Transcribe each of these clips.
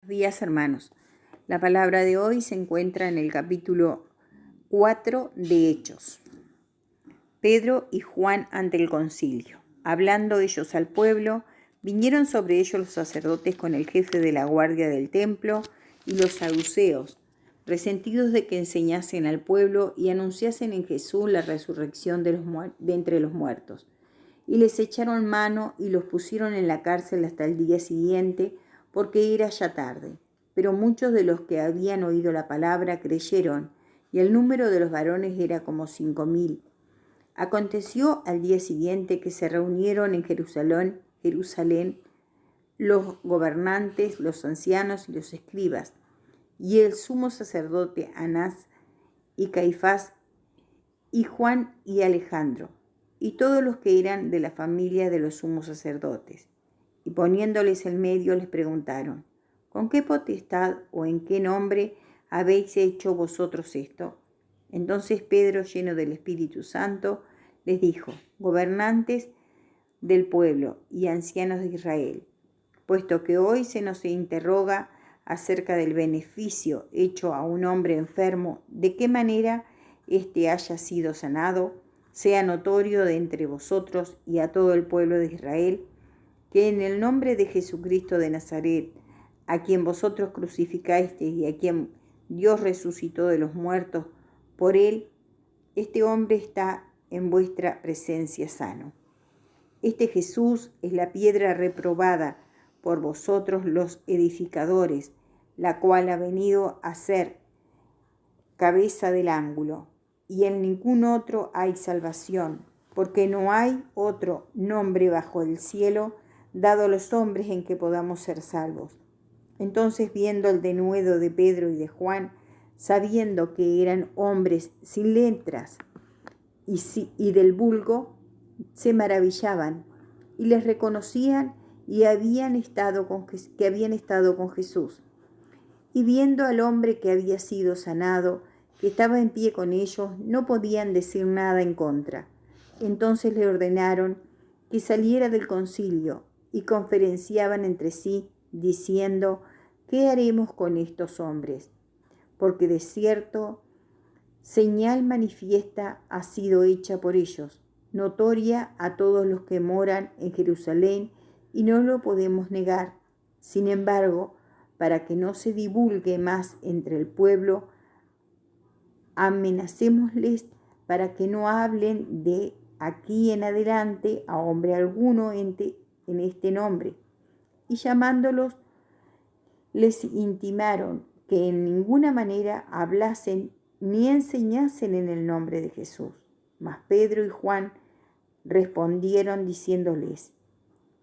Días, hermanos. La palabra de hoy se encuentra en el capítulo 4 de Hechos. Pedro y Juan ante el concilio. Hablando ellos al pueblo, vinieron sobre ellos los sacerdotes con el jefe de la guardia del templo y los saduceos, resentidos de que enseñasen al pueblo y anunciasen en Jesús la resurrección de entre los muertos. Y les echaron mano y los pusieron en la cárcel hasta el día siguiente, porque era ya tarde. Pero muchos de los que habían oído la palabra creyeron, y el número de los varones era como 5,000. Aconteció al día siguiente que se reunieron en Jerusalén los gobernantes, los ancianos y los escribas, y el sumo sacerdote Anás y Caifás, y Juan y Alejandro, y todos los que eran de la familia de los sumos sacerdotes. Y poniéndoles en medio les preguntaron: ¿con qué potestad o en qué nombre habéis hecho vosotros esto? Entonces Pedro, lleno del Espíritu Santo, les dijo: gobernantes del pueblo y ancianos de Israel, puesto que hoy se nos interroga acerca del beneficio hecho a un hombre enfermo, de qué manera éste haya sido sanado, sea notorio de entre vosotros y a todo el pueblo de Israel, que en el nombre de Jesucristo de Nazaret, a quien vosotros crucificasteis y a quien Dios resucitó de los muertos, por él, este hombre está en vuestra presencia sano. Este Jesús es la piedra reprobada por vosotros los edificadores, la cual ha venido a ser cabeza del ángulo, y en ningún otro hay salvación, porque no hay otro nombre bajo el cielo dado a los hombres en que podamos ser salvos. Entonces, viendo el denuedo de Pedro y de Juan, sabiendo que eran hombres sin letras y del vulgo, se maravillaban y les reconocían y que habían estado con Jesús. Y viendo al hombre que había sido sanado, que estaba en pie con ellos, no podían decir nada en contra. Entonces le ordenaron que saliera del concilio, y conferenciaban entre sí, diciendo: ¿qué haremos con estos hombres? Porque de cierto, señal manifiesta ha sido hecha por ellos, notoria a todos los que moran en Jerusalén, y no lo podemos negar. Sin embargo, para que no se divulgue más entre el pueblo, amenacémosles para que no hablen de aquí en adelante a hombre alguno en este nombre. Y llamándolos, les intimaron que en ninguna manera hablasen ni enseñasen en el nombre de Jesús. Mas Pedro y Juan respondieron diciéndoles: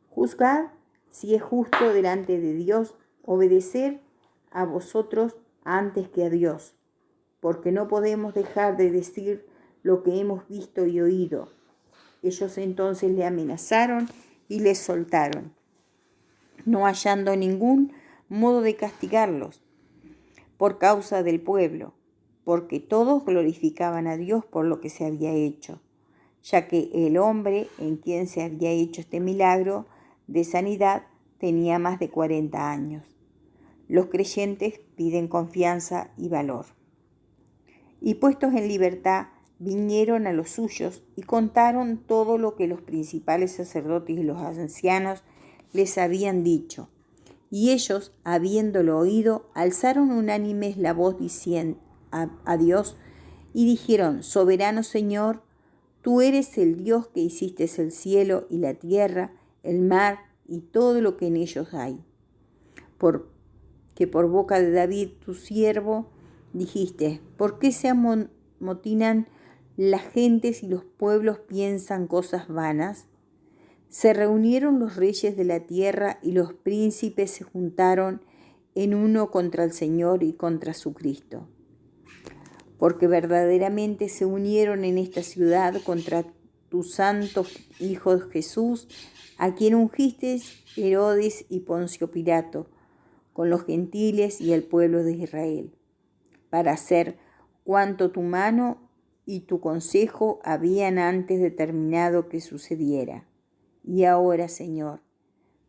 juzgad si es justo delante de Dios obedecer a vosotros antes que a Dios, porque no podemos dejar de decir lo que hemos visto y oído. Ellos entonces le amenazaron y les soltaron, no hallando ningún modo de castigarlos por causa del pueblo, porque todos glorificaban a Dios por lo que se había hecho, ya que el hombre en quien se había hecho este milagro de sanidad tenía más de 40 años. Los creyentes piden confianza y valor. Y puestos en libertad, vinieron a los suyos y contaron todo lo que los principales sacerdotes y los ancianos les habían dicho. Y ellos, habiéndolo oído, alzaron unánimes la voz diciendo a Dios y dijeron: soberano Señor, tú eres el Dios que hiciste el cielo y la tierra, el mar y todo lo que en ellos hay. Porque por boca de David, tu siervo, dijiste: ¿por qué se amotinan las gentes y los pueblos piensan cosas vanas? Se reunieron los reyes de la tierra y los príncipes se juntaron en uno contra el Señor y contra su Cristo. Porque verdaderamente se unieron en esta ciudad contra tu santo Hijo Jesús, a quien ungiste Herodes y Poncio Pilato, con los gentiles y el pueblo de Israel, para hacer cuanto tu mano y tu consejo habían antes determinado que sucediera. Y ahora, Señor,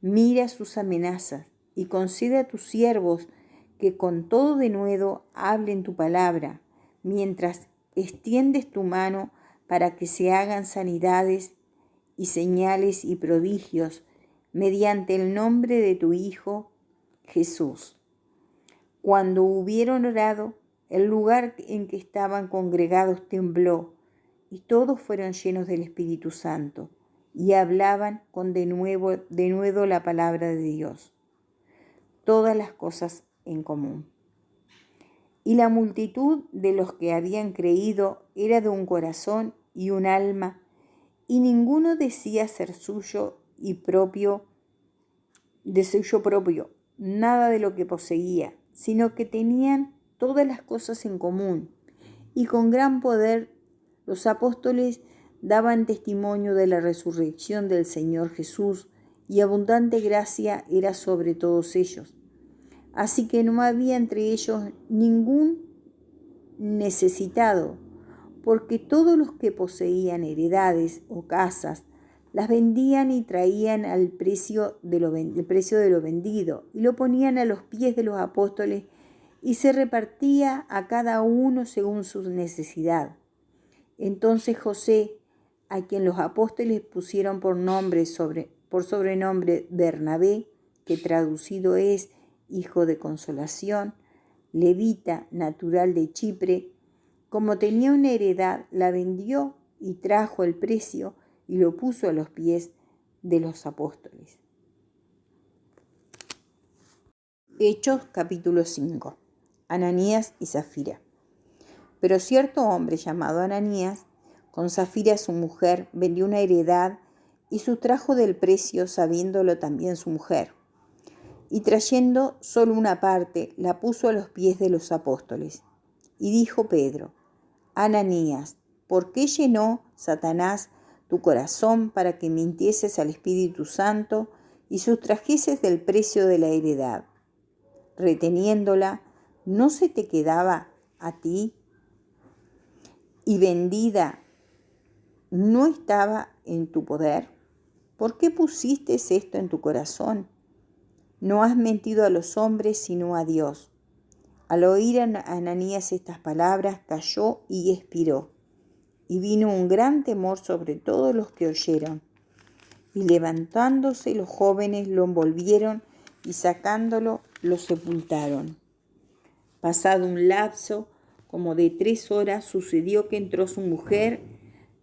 mira sus amenazas y concede a tus siervos que con todo denuedo hablen tu palabra, mientras extiendes tu mano para que se hagan sanidades y señales y prodigios mediante el nombre de tu Hijo Jesús. Cuando hubieron orado, el lugar en que estaban congregados tembló, y todos fueron llenos del Espíritu Santo, y hablaban con denuedo la palabra de Dios. Todas las cosas en común. Y la multitud de los que habían creído era de un corazón y un alma, y ninguno decía ser suyo propio, nada de lo que poseía, sino que tenían todas las cosas en común. Y con gran poder los apóstoles daban testimonio de la resurrección del Señor Jesús, y abundante gracia era sobre todos ellos. Así que no había entre ellos ningún necesitado, porque todos los que poseían heredades o casas las vendían y traían el precio de lo vendido y lo ponían a los pies de los apóstoles, y se repartía a cada uno según su necesidad. Entonces José, a quien los apóstoles pusieron por sobrenombre Bernabé, que traducido es hijo de consolación, levita, natural de Chipre, como tenía una heredad, la vendió y trajo el precio y lo puso a los pies de los apóstoles. Hechos capítulo 5. Ananías y Zafira. Pero cierto hombre llamado Ananías, con Zafira su mujer, vendió una heredad y sustrajo del precio, sabiéndolo también su mujer. Y trayendo solo una parte, la puso a los pies de los apóstoles. Y dijo Pedro: Ananías, ¿por qué llenó Satanás tu corazón para que mintieses al Espíritu Santo y sustrajeses del precio de la heredad? Reteniéndola, ¿no se te quedaba a ti? Y vendida, ¿no estaba en tu poder? ¿Por qué pusiste esto en tu corazón? No has mentido a los hombres, sino a Dios. Al oír a Ananías estas palabras, cayó y expiró. Y vino un gran temor sobre todos los que oyeron. Y levantándose los jóvenes lo envolvieron y sacándolo lo sepultaron. Pasado un lapso como de 3 horas, sucedió que entró su mujer,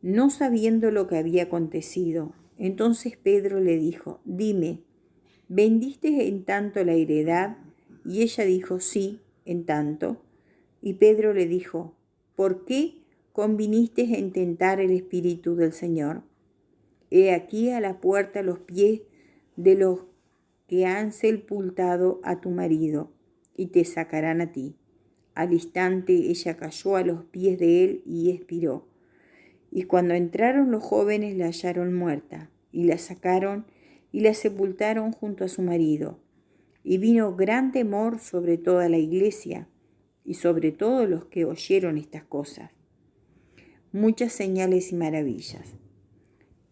no sabiendo lo que había acontecido. Entonces Pedro le dijo: Dime, ¿vendiste en tanto la heredad? Y ella dijo: Sí, en tanto. Y Pedro le dijo: ¿por qué conviniste en tentar el Espíritu del Señor? He aquí a la puerta los pies de los que han sepultado a tu marido, y te sacarán a ti. Al instante ella cayó a los pies de él y expiró. Y cuando entraron los jóvenes la hallaron muerta, y la sacaron y la sepultaron junto a su marido. Y vino gran temor sobre toda la iglesia y sobre todos los que oyeron estas cosas. Muchas señales y maravillas.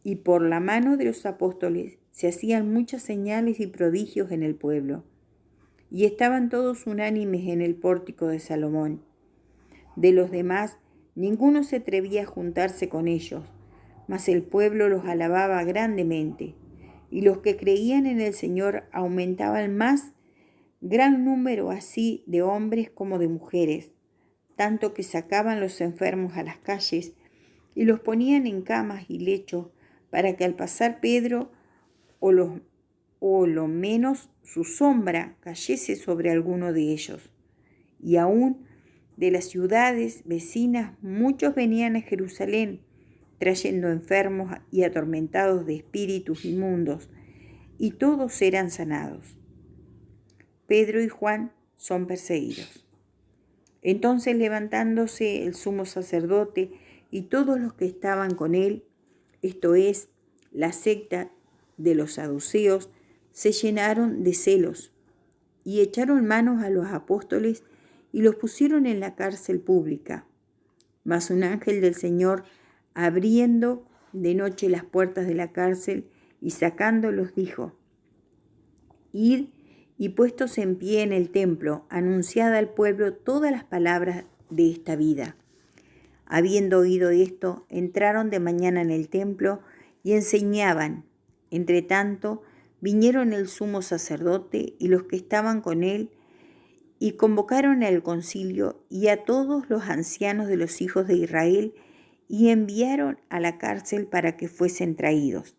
Y por la mano de los apóstoles se hacían muchas señales y prodigios en el pueblo. Y estaban todos unánimes en el pórtico de Salomón. De los demás, ninguno se atrevía a juntarse con ellos, mas el pueblo los alababa grandemente. Y los que creían en el Señor aumentaban más, gran número así de hombres como de mujeres, tanto que sacaban los enfermos a las calles y los ponían en camas y lechos, para que al pasar Pedro o lo menos su sombra cayese sobre alguno de ellos. Y aún de las ciudades vecinas muchos venían a Jerusalén, trayendo enfermos y atormentados de espíritus inmundos, y todos eran sanados. Pedro y Juan son perseguidos. Entonces, levantándose el sumo sacerdote y todos los que estaban con él, esto es, la secta de los saduceos, se llenaron de celos y echaron manos a los apóstoles y los pusieron en la cárcel pública. Mas un ángel del Señor, abriendo de noche las puertas de la cárcel y sacándolos, dijo: Id y puestos en pie en el templo, anunciad al pueblo todas las palabras de esta vida. Habiendo oído esto, entraron de mañana en el templo y enseñaban. Entretanto, vinieron el sumo sacerdote y los que estaban con él, y convocaron al concilio y a todos los ancianos de los hijos de Israel, y enviaron a la cárcel para que fuesen traídos.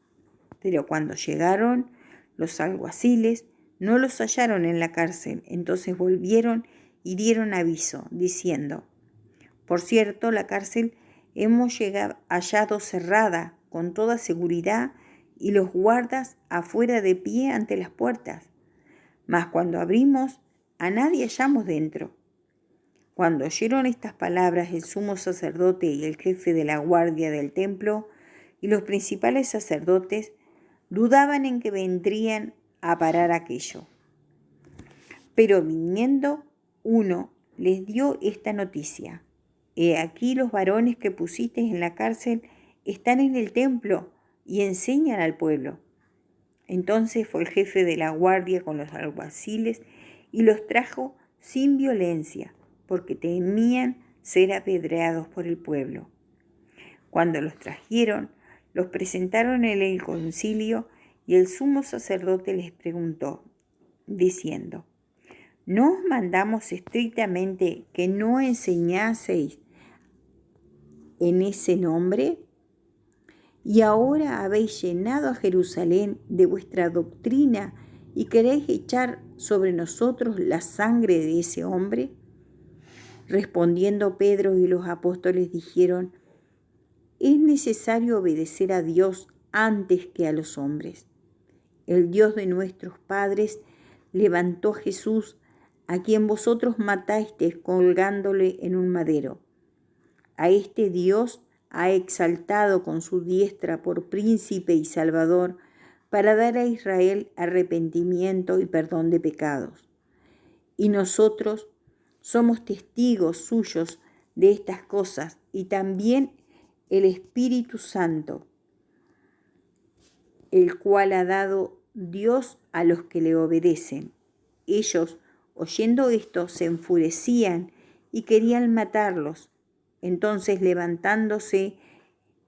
Pero cuando llegaron los alguaciles, no los hallaron en la cárcel. Entonces volvieron y dieron aviso, diciendo: por cierto, la cárcel hemos hallado cerrada con toda seguridad y los guardas afuera de pie ante las puertas. Mas cuando abrimos, a nadie hallamos dentro. Cuando oyeron estas palabras, el sumo sacerdote y el jefe de la guardia del templo y los principales sacerdotes dudaban en que vendrían a parar aquello. Pero viniendo uno, les dio esta noticia: he aquí los varones que pusisteis en la cárcel están en el templo y enseñan al pueblo. Entonces fue el jefe de la guardia con los alguaciles y los trajo sin violencia, porque temían ser apedreados por el pueblo. Cuando los trajeron, los presentaron en el concilio, y el sumo sacerdote les preguntó, diciendo: ¿no os mandamos estrictamente que no enseñaseis en ese nombre? Y ahora habéis llenado a Jerusalén de vuestra doctrina y queréis echar sobre nosotros la sangre de ese hombre. Respondiendo Pedro y los apóstoles dijeron: es necesario obedecer a Dios antes que a los hombres. El Dios de nuestros padres levantó a Jesús, a quien vosotros matasteis colgándole en un madero. A este Dios ha exaltado con su diestra por príncipe y salvador, para dar a Israel arrepentimiento y perdón de pecados. Y nosotros somos testigos suyos de estas cosas, y también el Espíritu Santo, el cual ha dado Dios a los que le obedecen. Ellos, oyendo esto, se enfurecían y querían matarlos. Entonces, levantándose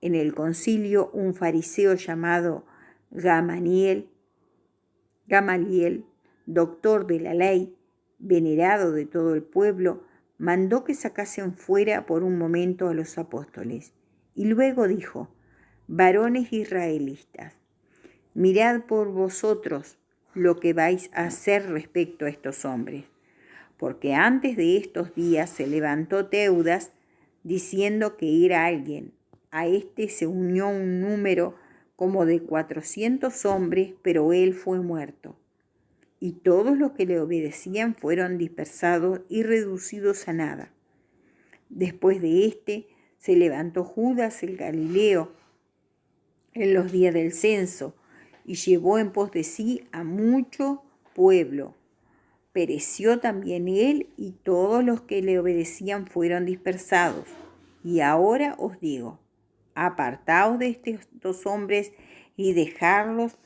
en el concilio un fariseo llamado Gamaliel, doctor de la ley, venerado de todo el pueblo, mandó que sacasen fuera por un momento a los apóstoles. Y luego dijo: varones israelitas, mirad por vosotros lo que vais a hacer respecto a estos hombres. Porque antes de estos días se levantó Teudas, diciendo que era alguien. A este se unió un número como de 400 hombres, pero él fue muerto. Y todos los que le obedecían fueron dispersados y reducidos a nada. Después de este se levantó Judas el Galileo en los días del censo y llevó en pos de sí a mucho pueblo. Pereció también él, y todos los que le obedecían fueron dispersados. Y ahora os digo: apartaos de estos hombres y dejadlos,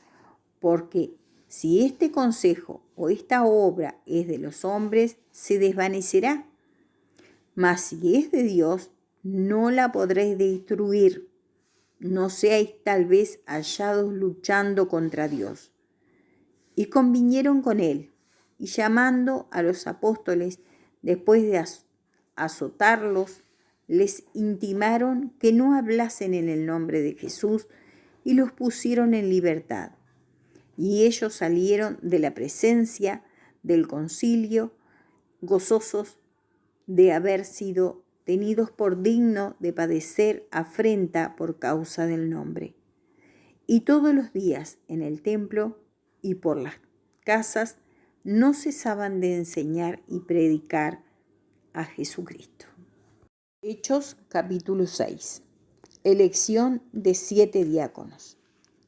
porque si este consejo o esta obra es de los hombres, se desvanecerá. Mas si es de Dios, no la podréis destruir. No seáis tal vez hallados luchando contra Dios. Y convinieron con él, y llamando a los apóstoles, después de azotarlos, les intimaron que no hablasen en el nombre de Jesús, y los pusieron en libertad. Y ellos salieron de la presencia del concilio, gozosos de haber sido tenidos por digno de padecer afrenta por causa del nombre. Y todos los días en el templo y por las casas no cesaban de enseñar y predicar a Jesucristo. Hechos capítulo 6. Elección de 7 diáconos.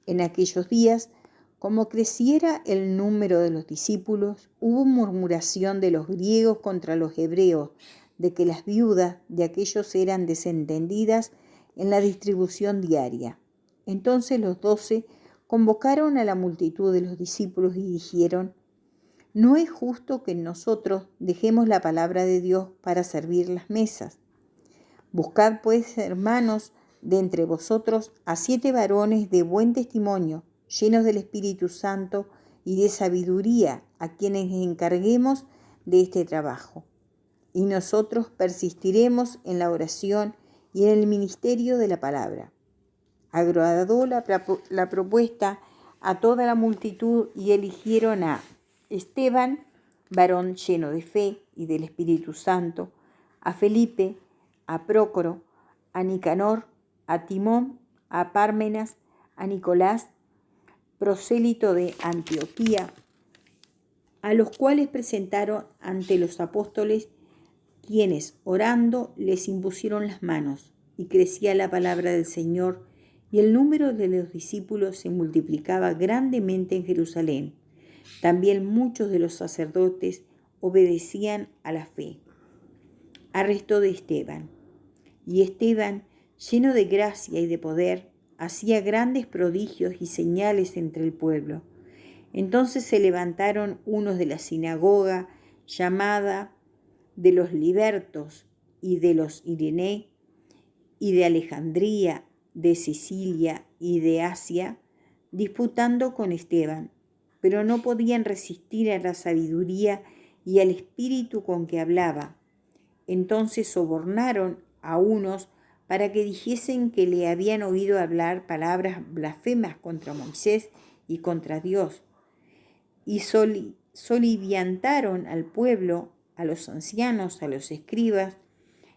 En aquellos días, como creciera el número de los discípulos, hubo murmuración de los griegos contra los hebreos, de que las viudas de aquellos eran desentendidas en la distribución diaria. Entonces los 12 convocaron a la multitud de los discípulos y dijeron: No es justo que nosotros dejemos la palabra de Dios para servir las mesas. Buscad pues, hermanos, de entre vosotros a 7 varones de buen testimonio, llenos del Espíritu Santo y de sabiduría, a quienes encarguemos de este trabajo. Y nosotros persistiremos en la oración y en el ministerio de la palabra. Agradó la propuesta a toda la multitud y eligieron a Esteban, varón lleno de fe y del Espíritu Santo, a Felipe, a Prócoro, a Nicanor, a Timón, a Pármenas, a Nicolás, prosélito de Antioquía, a los cuales presentaron ante los apóstoles, quienes, orando, les impusieron las manos, y crecía la palabra del Señor, y el número de los discípulos se multiplicaba grandemente en Jerusalén. También muchos de los sacerdotes obedecían a la fe. Arresto de Esteban. Y Esteban, lleno de gracia y de poder, hacía grandes prodigios y señales entre el pueblo. Entonces se levantaron unos de la sinagoga llamada de los Libertos y de los Irene, y de Alejandría, de Sicilia y de Asia, disputando con Esteban, pero no podían resistir a la sabiduría y al espíritu con que hablaba. Entonces sobornaron a unos para que dijesen que le habían oído hablar palabras blasfemas contra Moisés y contra Dios. Y soliviantaron al pueblo, a los ancianos, a los escribas,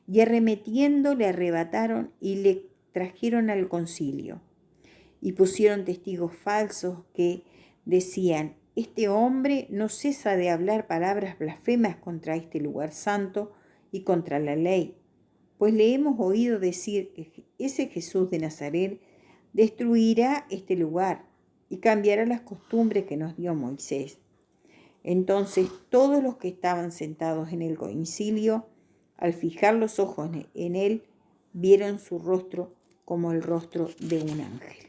y arremetiendo le arrebataron y le trajeron al concilio. Y pusieron testigos falsos que decían: este hombre no cesa de hablar palabras blasfemas contra este lugar santo y contra la ley, pues le hemos oído decir que ese Jesús de Nazaret destruirá este lugar y cambiará las costumbres que nos dio Moisés. Entonces todos los que estaban sentados en el concilio, al fijar los ojos en él, vieron su rostro como el rostro de un ángel.